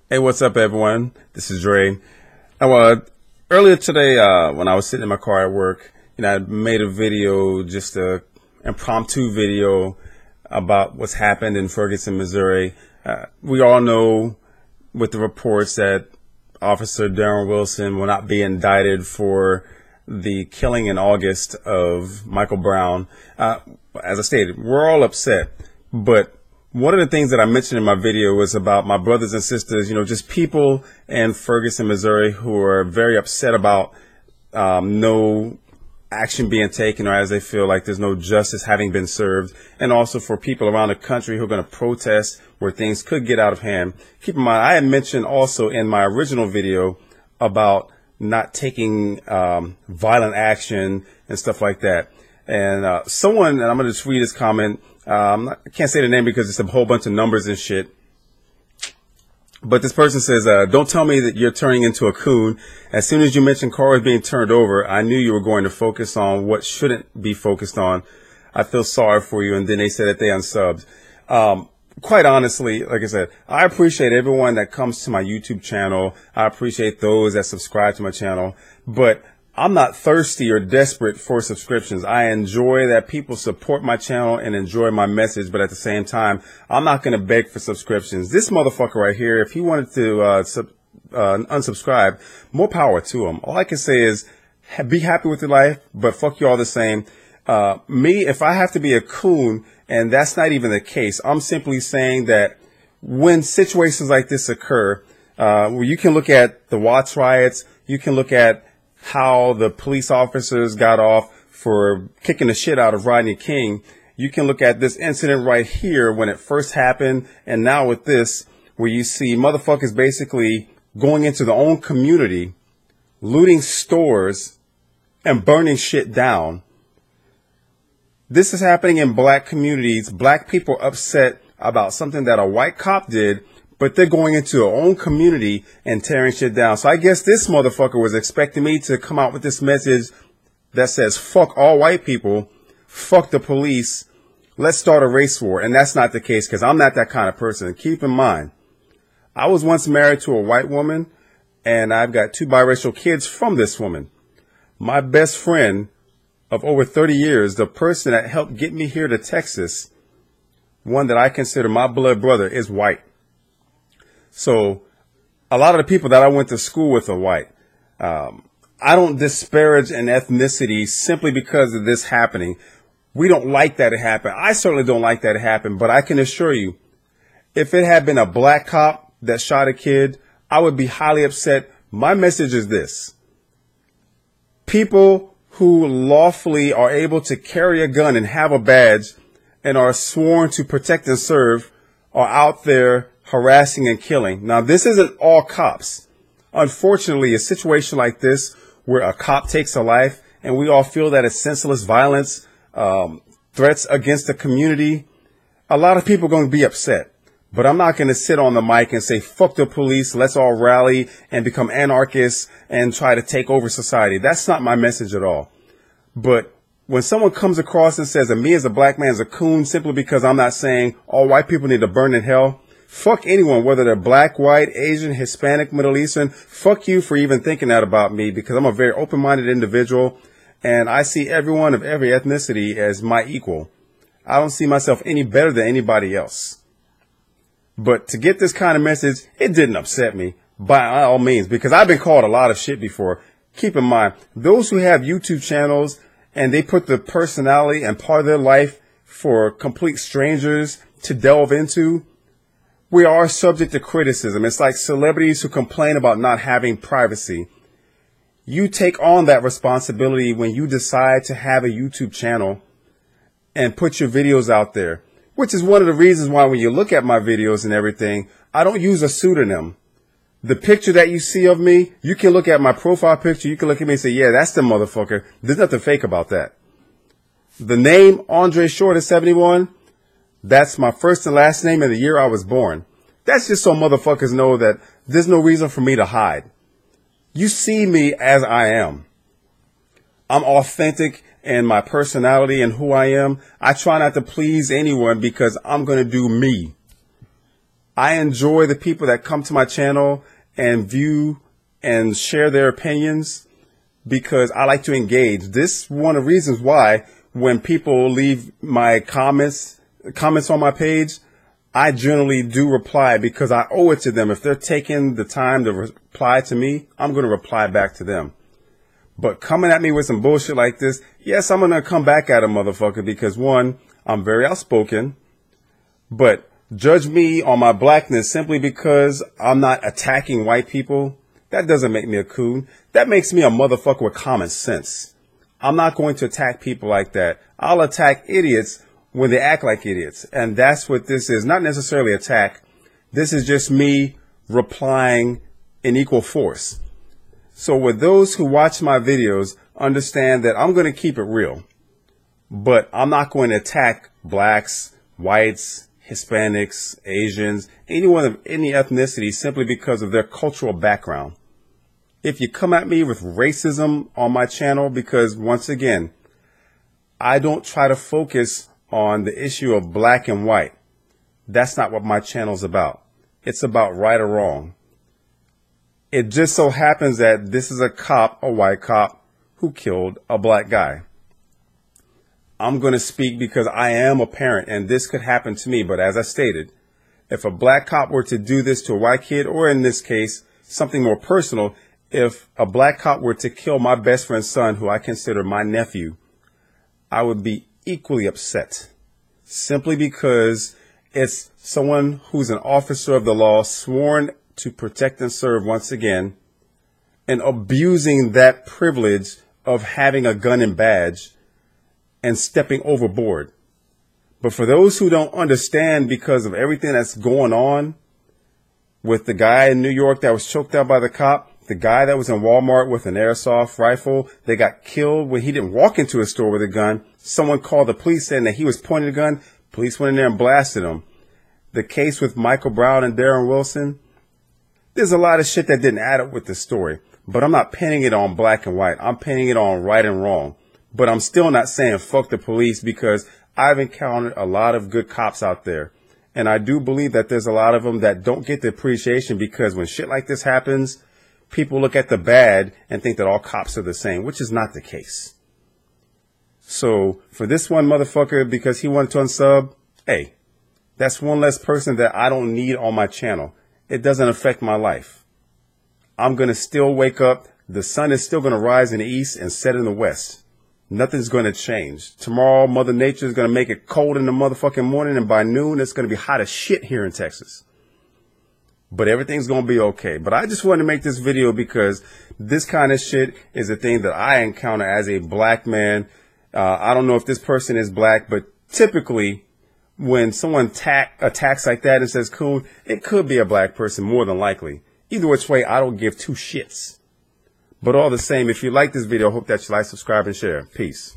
Hey, what's up, everyone? This is Dre. Earlier today, when I was sitting in my car at work, I made a video, just a impromptu video about what's happened in Ferguson, Missouri. We all know with the reports that Officer Darren Wilson will not be indicted for the killing in August of Michael Brown. As I stated, we're all upset, but one of the things that I mentioned in my video was about my brothers and sisters, just people in Ferguson, Missouri who are very upset about no action being taken, or as they feel like there's no justice having been served, and also for people around the country who are going to protest where things could get out of hand. Keep in mind, I had mentioned also in my original video about not taking violent action and stuff like that. And someone, and I'm going to just read his comment. I can't say the name because it's a whole bunch of numbers and shit. But this person says, don't tell me that you're turning into a coon. As soon as you mentioned cars being turned over, I knew you were going to focus on what shouldn't be focused on. I feel sorry for you. And then they said that they unsubbed. Quite honestly, like I said, I appreciate everyone that comes to my YouTube channel. I appreciate those that subscribe to my channel. But I'm not thirsty or desperate for subscriptions. I enjoy that people support my channel and enjoy my message, but at the same time, I'm not going to beg for subscriptions. This motherfucker right here, if he wanted to unsubscribe, more power to him. All I can say is be happy with your life, but fuck you all the same. Me, if I have to be a coon, and that's not even the case, I'm simply saying that when situations like this occur, where you can look at the Watts riots, you can look at how the police officers got off for kicking the shit out of Rodney King. You can look at this incident right here when it first happened, and now with this, where you see motherfuckers basically going into their own community, looting stores, and burning shit down. This is happening in black communities. Black people upset about something that a white cop did, but they're going into their own community and tearing shit down. So I guess this motherfucker was expecting me to come out with this message that says, fuck all white people, fuck the police, let's start a race war. And that's not the case, because I'm not that kind of person. Keep in mind, I was once married to a white woman, and I've got 2 biracial kids from this woman. My best friend of over 30 years, the person that helped get me here to Texas, one that I consider my blood brother, is white. So a lot of the people that I went to school with are white. I don't disparage an ethnicity simply because of this happening. We don't like that it happened. I certainly don't like that it happened, but I can assure you, if it had been a black cop that shot a kid, I would be highly upset. My message is this: people who lawfully are able to carry a gun and have a badge and are sworn to protect and serve are out there harassing and killing. Now, this isn't all cops. Unfortunately, a situation like this where a cop takes a life and we all feel that it's senseless violence, threats against the community, a lot of people are going to be upset. But I'm not going to sit on the mic and say, fuck the police, let's all rally and become anarchists and try to take over society. That's not my message at all. But when someone comes across and says that me as a black man is a coon simply because I'm not saying all white people need to burn in hell, fuck anyone, whether they're black, white, Asian, Hispanic, Middle Eastern. Fuck you for even thinking that about me, because I'm a very open-minded individual, and I see everyone of every ethnicity as my equal. I don't see myself any better than anybody else. But to get this kind of message, it didn't upset me, by all means, because I've been called a lot of shit before. Keep in mind, those who have YouTube channels and they put the personality and part of their life for complete strangers to delve into, we are subject to criticism. It's like celebrities who complain about not having privacy. You take on that responsibility when you decide to have a YouTube channel and put your videos out there, which is one of the reasons why when you look at my videos and everything, I don't use a pseudonym. The picture that you see of me, you can look at my profile picture, you can look at me and say, yeah, that's the motherfucker. There's nothing fake about that. The name Andre Short is 71. That's my first and last name and the year I was born. That's just so motherfuckers know that there's no reason for me to hide. You see me as I am. I'm authentic in my personality and who I am. I try not to please anyone because I'm going to do me. I enjoy the people that come to my channel and view and share their opinions because I like to engage. This is one of the reasons why when people leave my comments on my page, I generally do reply because I owe it to them. If they're taking the time to reply to me, I'm going to reply back to them. But coming at me with some bullshit like this, yes, I'm going to come back at a motherfucker because one, I'm very outspoken, but judge me on my blackness simply because I'm not attacking white people. That doesn't make me a coon. That makes me a motherfucker with common sense. I'm not going to attack people like that. I'll attack idiots when they act like idiots. And that's what this is. Not necessarily attack. This is just me replying in equal force. So with those who watch my videos, understand that I'm going to keep it real. But I'm not going to attack blacks, whites, Hispanics, Asians, anyone of any ethnicity simply because of their cultural background. If you come at me with racism on my channel, because once again, I don't try to focus on the issue of black and white. That's not what my channel's about. It's about right or wrong. It just so happens that this is a cop, a white cop, who killed a black guy. I'm going to speak because I am a parent and this could happen to me. But as I stated, if a black cop were to do this to a white kid, or in this case, something more personal, if a black cop were to kill my best friend's son, who I consider my nephew, I would be equally upset simply because it's someone who's an officer of the law, sworn to protect and serve once again, and abusing that privilege of having a gun and badge and stepping overboard. But for those who don't understand, because of everything that's going on with the guy in New York that was choked out by the cop, the guy that was in Walmart with an airsoft rifle, they got killed when he didn't walk into a store with a gun. Someone called the police saying that he was pointing a gun. Police went in there and blasted him. The case with Michael Brown and Darren Wilson, there's a lot of shit that didn't add up with the story. But I'm not pinning it on black and white. I'm pinning it on right and wrong. But I'm still not saying fuck the police, because I've encountered a lot of good cops out there. And I do believe that there's a lot of them that don't get the appreciation, because when shit like this happens, people look at the bad and think that all cops are the same, which is not the case. So for this one motherfucker, because he wanted to unsub, hey, that's one less person that I don't need on my channel. It doesn't affect my life. I'm going to still wake up. The sun is still going to rise in the east and set in the west. Nothing's going to change. Tomorrow, Mother Nature is going to make it cold in the motherfucking morning, and by noon, it's going to be hot as shit here in Texas. But everything's going to be okay. But I just wanted to make this video because this kind of shit is a thing that I encounter as a black man. I don't know if this person is black, but typically when someone attacks like that and says Coon, it could be a black person more than likely. Either which way, I don't give two shits. But all the same, if you like this video, I hope that you like, subscribe, and share. Peace.